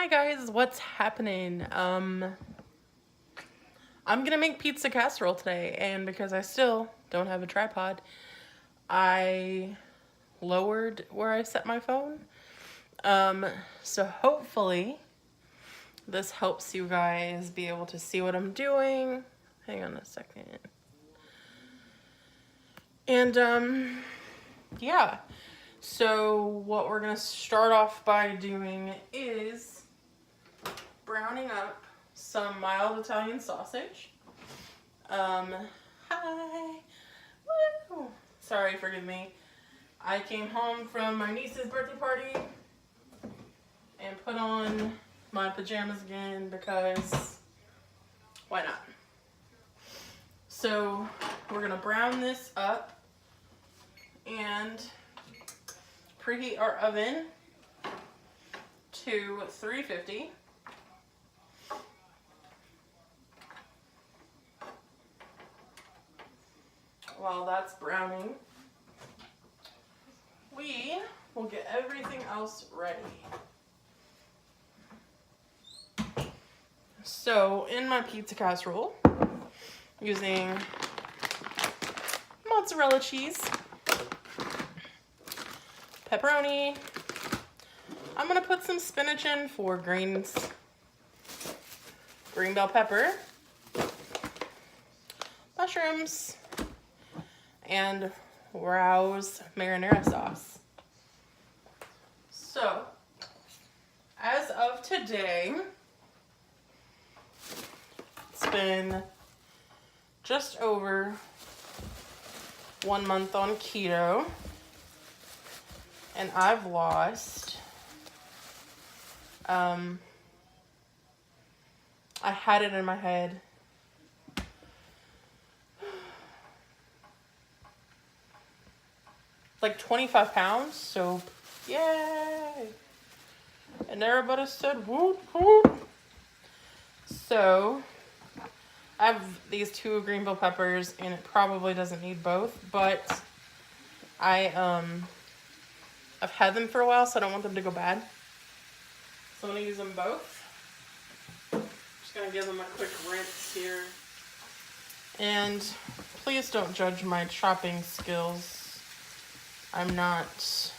Hi guys, what's happening? I'm gonna make pizza casserole today, and because I still don't have a tripod, I lowered where I set my phone. So hopefully this helps you guys be able to see what I'm doing. Hang on a second. And yeah. So what we're gonna start off by doing is browning up some mild Italian sausage. Hi. Woo. Sorry, forgive me. I came home from my niece's birthday party and put on my pajamas again because why not? So we're gonna brown this up and preheat our oven to 350. While that's browning, we will get everything else ready. So in my pizza casserole, using mozzarella cheese, pepperoni, I'm gonna put some spinach in for greens, green bell pepper, mushrooms, and Rouse marinara sauce. So, as of today, it's been just over 1 month on keto, and I've lost, I had it in my head, like 25 pounds, so yay! And everybody said whoop whoop. So I have these 2 green bell peppers, and it probably doesn't need both, but I've had them for a while, so I don't want them to go bad. So I'm gonna use them both. Just gonna give them a quick rinse here. And please don't judge my chopping skills. I'm not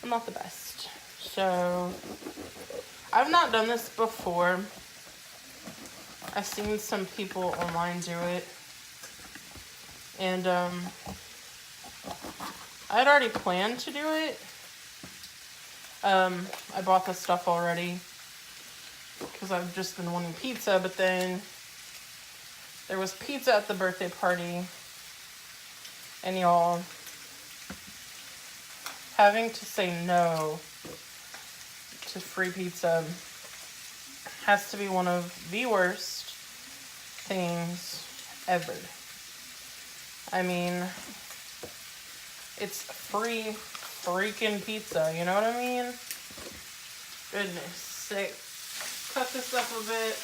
the best. So I've not done this before. I've seen some people online do it. And I'd already planned to do it. I bought the stuff already because I've just been wanting pizza, but then there was pizza at the birthday party, and y'all, having to say no to free pizza has to be one of the worst things ever. I mean, it's free freaking pizza, you know what I mean? Goodness sake. Cut this up a bit.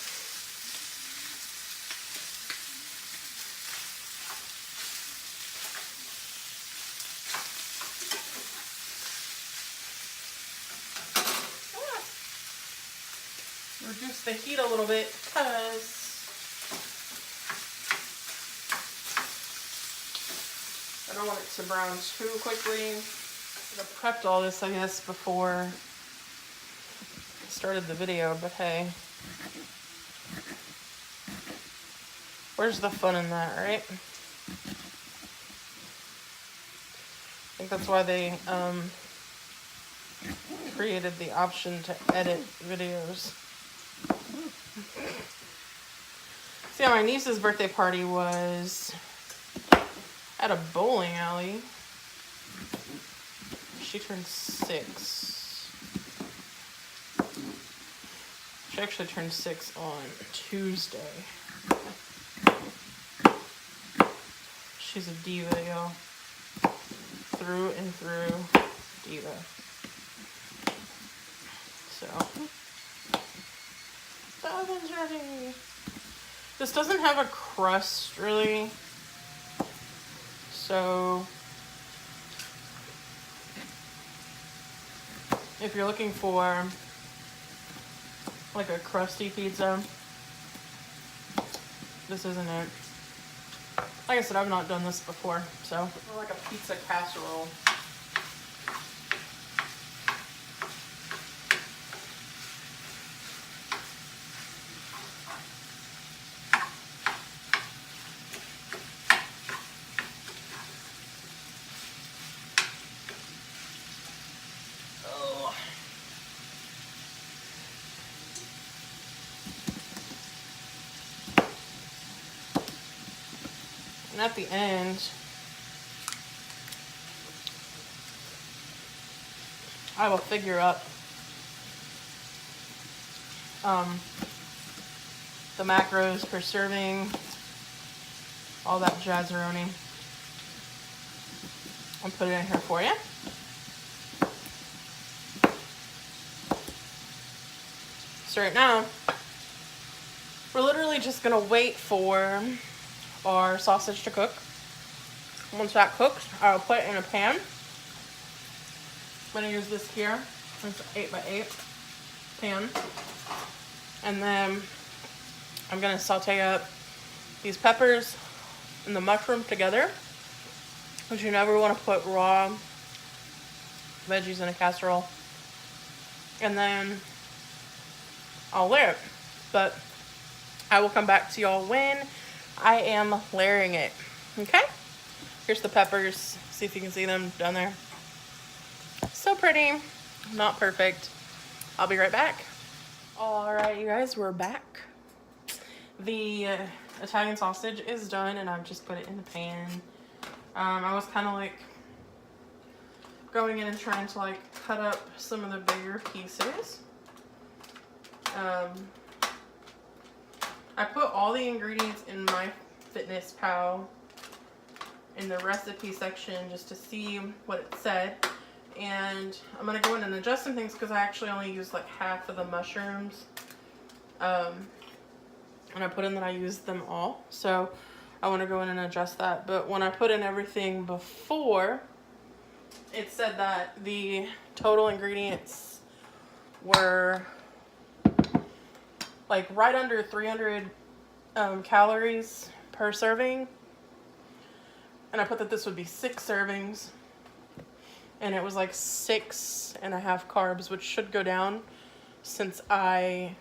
Reduce the heat a little bit because I don't want it to brown too quickly. I prepped all this, I guess, before I started the video, but hey. Where's the fun in that, right? I think that's why they created the option to edit videos. See, my niece's birthday party was at a bowling alley. She turned 6. She actually turned 6 on Tuesday. She's a diva, y'all. Through and through, diva. So, the oven's ready. This doesn't have a crust, really. So, if you're looking for like a crusty pizza. This isn't it. Like I said, I've not done this before, so. Or like a pizza casserole. Oh. And at the end, I will figure up the macros per serving, all that jazzeroni. I'll put it in here for you. So right now, we're literally just gonna wait for our sausage to cook. Once that cooks, I'll put it in a pan. I'm gonna use this here. It's an 8x8 pan. And then I'm gonna saute up these peppers and the mushroom together, because you never want to put raw veggies in a casserole. And then I'll layer it. But I will come back to y'all when I am layering it. Okay? Here's the peppers. See if you can see them down there. So pretty. Not perfect. I'll be right back. Alright, you guys, we're back. The Italian sausage is done, and I've just put it in the pan. I was kind of like going in and trying to like cut up some of the bigger pieces. I put all the ingredients in my Fitness Pal in the recipe section just to see what it said. And I'm going to go in and adjust some things because I actually only used like half of the mushrooms. And I put in that I used them all. So I want to go in and adjust that. But when I put in everything before, it said that the total ingredients were like right under 300 calories per serving. And I put that this would be 6 servings. And it was like 6.5 carbs, which should go down since I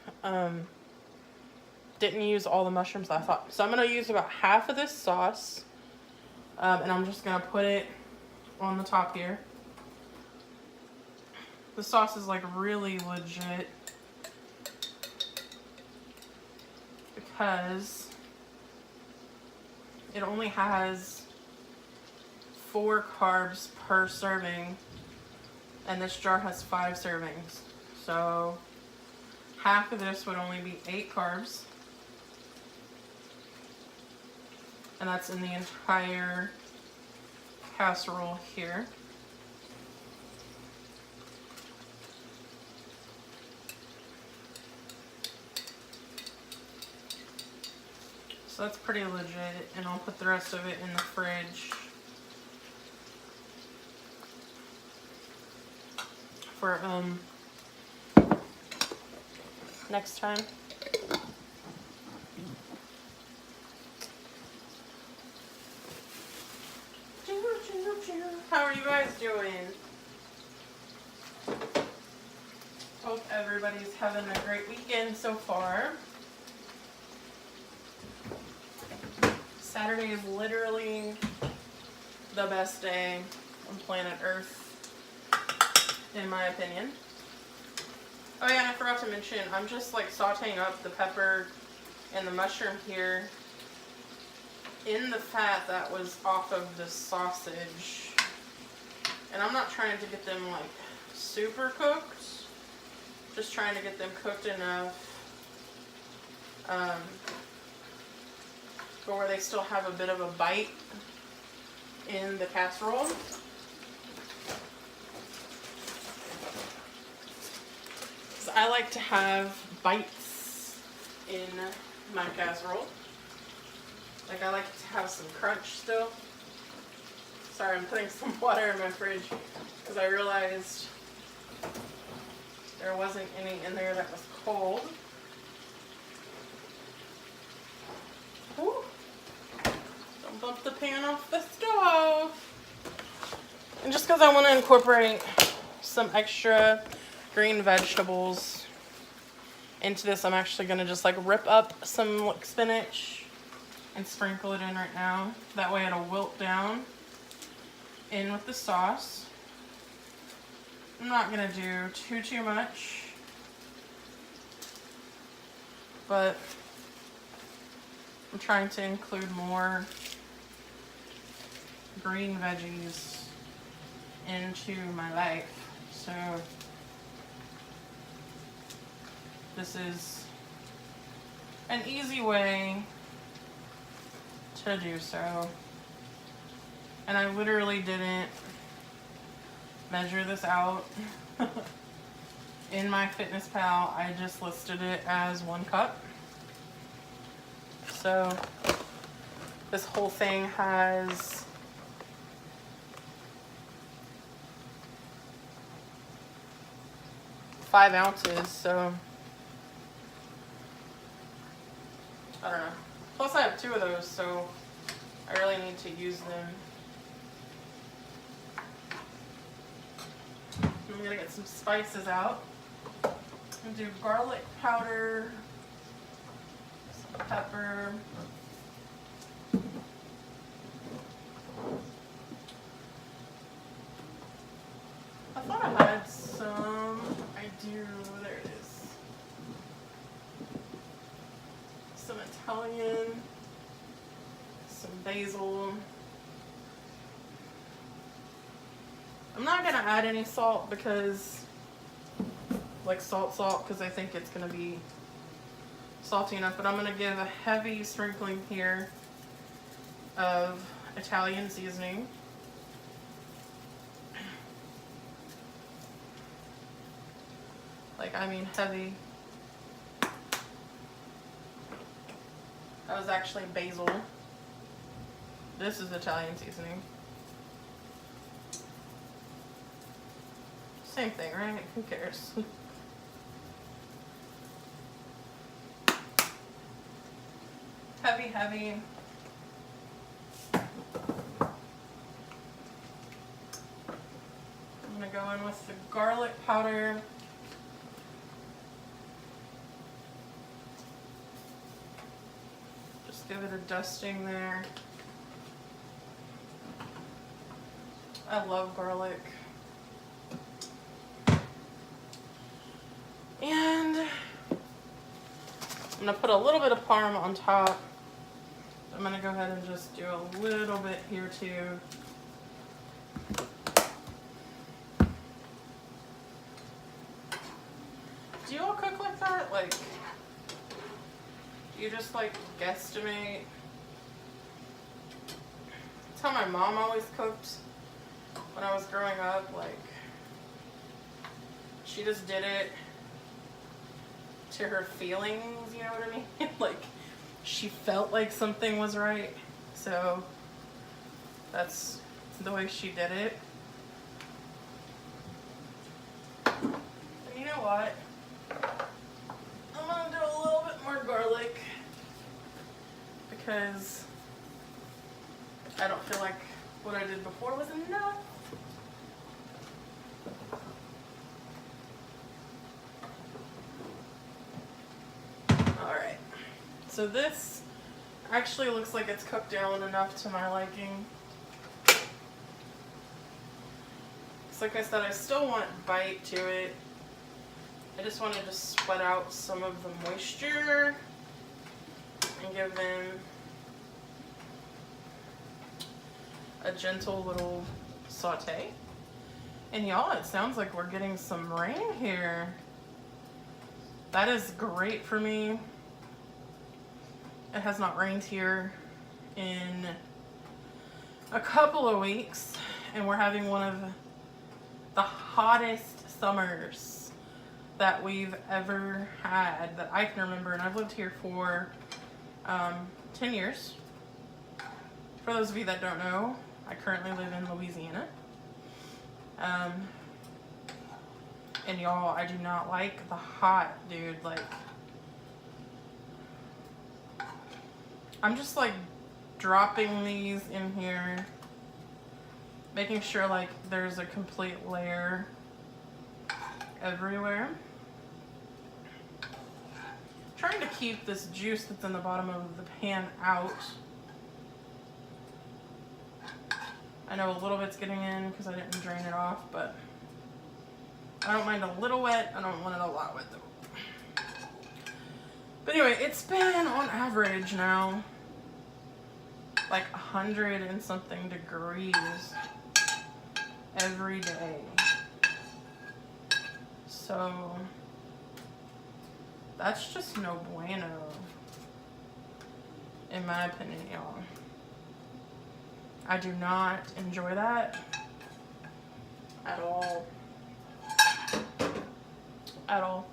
didn't use all the mushrooms that I thought. So I'm going to use about half of this sauce. And I'm just going to put it on the top here. The sauce is like really legit, because it only has 4 carbs per serving, and this jar has 5 servings. So half of this would only be 8 carbs, and that's in the entire casserole here. So that's pretty legit, and I'll put the rest of it in the fridge for next time. How are you guys doing? Hope everybody's having a great weekend so far. Saturday is literally the best day on planet Earth, in my opinion. Oh yeah, and I forgot to mention, I'm just like sauteing up the pepper and the mushroom here in the fat that was off of the sausage. And I'm not trying to get them like super cooked, just trying to get them cooked enough for where they still have a bit of a bite in the casserole. Because I like to have bites in my casserole. Like, I like to have some crunch still. Sorry, I'm putting some water in my fridge because I realized there wasn't any in there that was cold. Ooh. Don't bump the pan off the stove. And just because I want to incorporate some extra green vegetables into this, I'm actually going to just like rip up some like spinach and sprinkle it in right now. That way it'll wilt down in with the sauce. I'm not going to do too much, but I'm trying to include more green veggies into my life. So this is an easy way to do so. And I literally didn't measure this out in my FitnessPal. I just listed it as 1 cup. So this whole thing has 5 ounces, so I don't know. Plus I have 2 of those, so I really need to use them. I'm gonna get some spices out. I'm gonna do garlic powder, some pepper, I thought I had some, I do, there it is. Some Italian, some basil. I'm not gonna add any salt because, like salt, because I think it's gonna be salty enough, but I'm gonna give a heavy sprinkling here of Italian seasoning. Like, I mean heavy. That was actually basil. This is Italian seasoning. Same thing, right? Who cares? Heavy, heavy. I'm gonna go in with the garlic powder. Just give it a dusting there. I love garlic. And I'm gonna put a little bit of parm on top. I'm gonna go ahead and just do a little bit here too. Do you all cook like that? Like, do you just like guesstimate? That's how my mom always cooked when I was growing up. Like, she just did it to her feelings, you know what I mean? Like, she felt like something was right, so that's the way she did it. And you know what? I'm gonna do a little bit more garlic because I don't feel like what I did before was enough. Alright, so this actually looks like it's cooked down enough to my liking. So like I said, I still want bite to it. I just wanted to sweat out some of the moisture and give them a gentle little saute. And y'all, it sounds like we're getting some rain here. That is great for me. It has not rained here in a couple of weeks, and we're having one of the hottest summers that we've ever had that I can remember, and I've lived here for 10 years. For those of you that don't know, I currently live in Louisiana. And y'all, I do not like the hot, dude. Like, I'm just like dropping these in here, making sure like there's a complete layer everywhere. Trying to keep this juice that's in the bottom of the pan out. I know a little bit's getting in because I didn't drain it off, but I don't mind a little wet. I don't want it a lot wet though. But anyway, it's been on average now like 100 and something degrees every day. So that's just no bueno, in my opinion, y'all. I do not enjoy that at all. At all.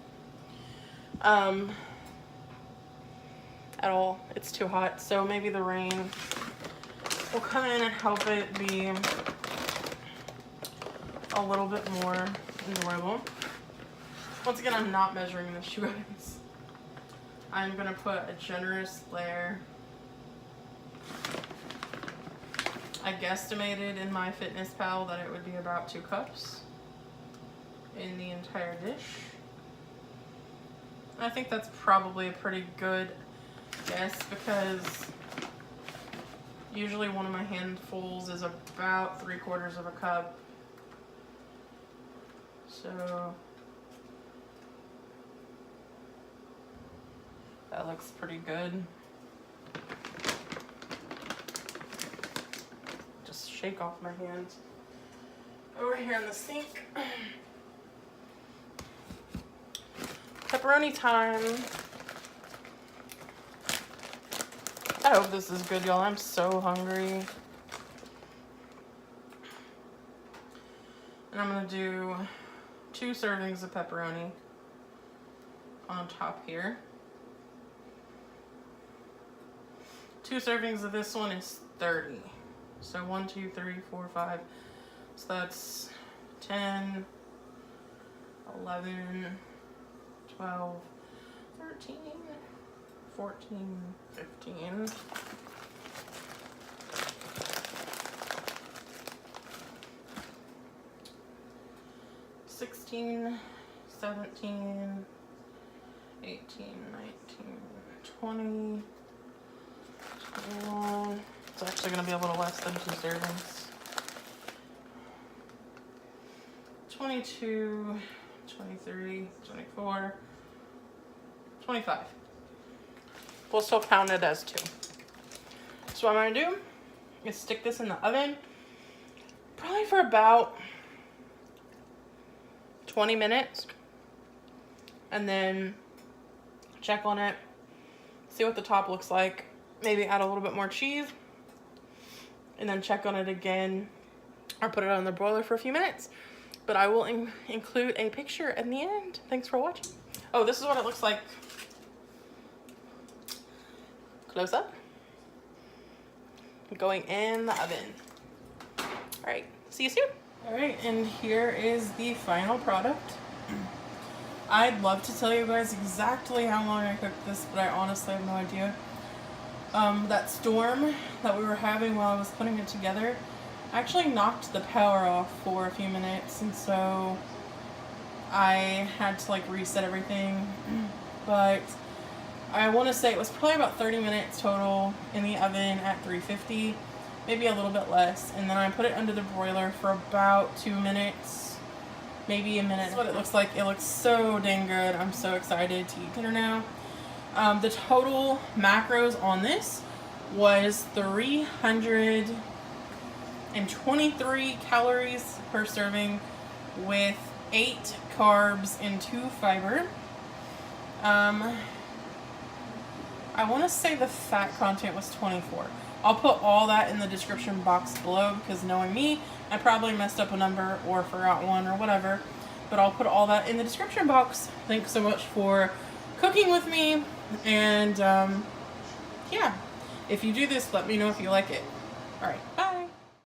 At all. It's too hot. So maybe the rain will come in and help it be a little bit more enjoyable. Once again, I'm not measuring this, you guys. I'm gonna put a generous layer. I guesstimated in my Fitness Pal that it would be about 2 cups in the entire dish. I think that's probably a pretty good guess because usually one of my handfuls is about 3/4 of a cup. So that looks pretty good. Just shake off my hands. Over here in the sink. Pepperoni time. I hope this is good, y'all. I'm so hungry. And I'm gonna do 2 servings of pepperoni on top here. 2 servings of this one is 30. So 1, 2, 3, 4, 5. So that's 10, 11, 12, 13, 14, 15. 16, 17, 18, 19, 20, 21. It's actually going to be a little less than 2 servings. 22, 23, 24, 25. We'll still count it as 2. So what I'm going to do is stick this in the oven probably for about 20 minutes and then check on it, see what the top looks like, maybe add a little bit more cheese and then check on it again or put it on the broiler for a few minutes. But I will include a picture in the end. Thanks for watching. Oh, this is what it looks like close up. Going in the oven. All right, see you soon. All right, and here is the final product. I'd love to tell you guys exactly how long I cooked this, but I honestly have no idea. That storm that we were having while I was putting it together actually knocked the power off for a few minutes, and so I had to like reset everything. But I want to say it was probably about 30 minutes total in the oven at 350, maybe a little bit less, and then I put it under the broiler for about 2 minutes, maybe a minute. This is what it looks like. It looks so dang good. I'm so excited to eat dinner now. The total macros on this was 323 calories per serving with 8 carbs and 2 fiber. I want to say the fat content was 24. I'll put all that in the description box below because knowing me, I probably messed up a number or forgot one or whatever. But I'll put all that in the description box. Thanks so much for cooking with me. And yeah, if you do this, let me know if you like it. All right, bye.